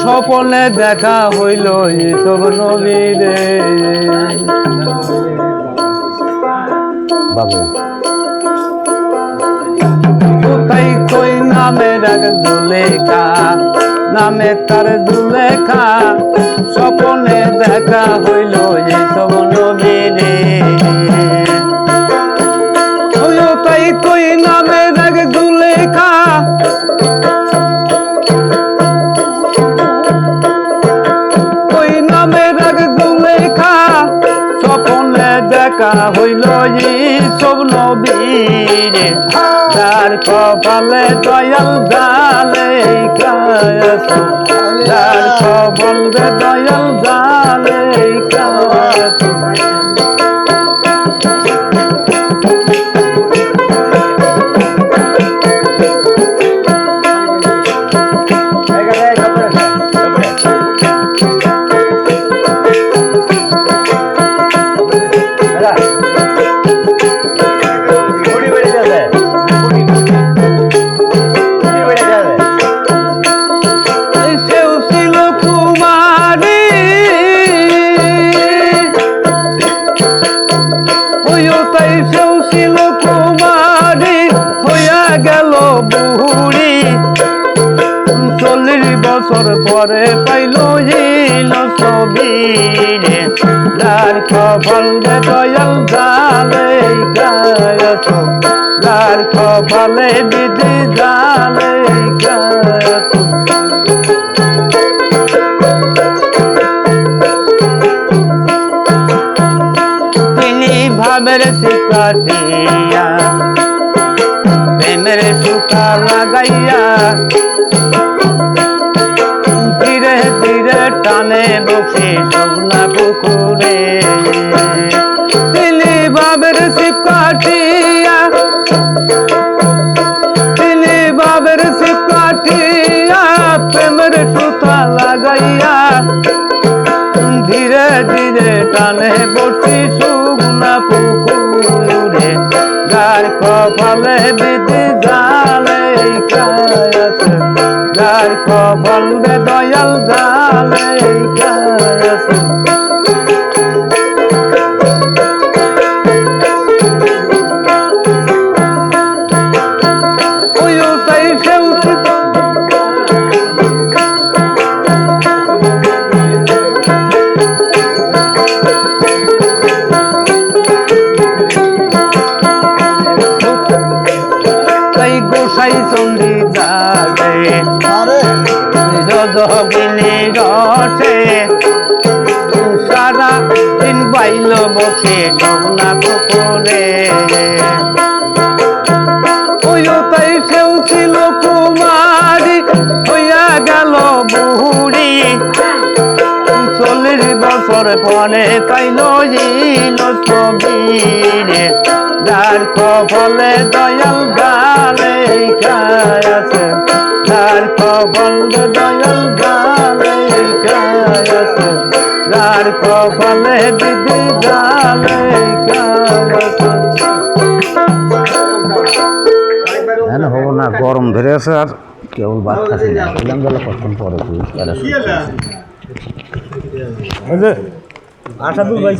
স্বপনে দেখা হইল এসব নবীরে কোথায় কই নামে রাগ জুলেখা নামে তার জুলেখা স্বপনে দেখা হইল এসব নবীরে তাই কই নামে রাগ জুলেখা কই নামে রাগ জুলেখা স্বপনে দেখা হইল সব নবীরে যার কপালে দয়াল জালে যার কপালে দয়াল জালে গেল বুড়ি 40 বছর পরে পাইল ছবিরে যার কপাল দয়াল জালে গায়ত যার কপালে বিধি জালে গায়ত তিনি ভাবের শিকারিয়া প্রেমের সুতা লাগাইয়া ধীরে ধীরে টানে বসে সোনা পুকুরে তিনি বাবের শিব কাটিয়া তিনি বাবের শিব কাটিয়া প্রেমের সুতা লাগাইয়া ধীরে ধীরে টানে বসে সোনা পুকুরে যার কপালে বিধি জালে গায়ত যার কপালে দয়াল জালে গায়ত গোসাই চন্ডী দালে রজবিনী রসে সারা দিন বাইল বসে সোনা পুকুরে ওই তাই সেও ছিল কুমারী হইয়া গেল বুড়ি 40 বছর পরে পাইল ছবিরে যার কপালে দয়াল জালে গায়ত যার কপালে দয়াল জালে গায়ত যার কপালে বিধি জালে গায়ত হব না গরম ধরে আছে আর কেবল বাদ খাচ্ছি না বললাম গেলে কতক্ষণ পরে আশাদুল ভাই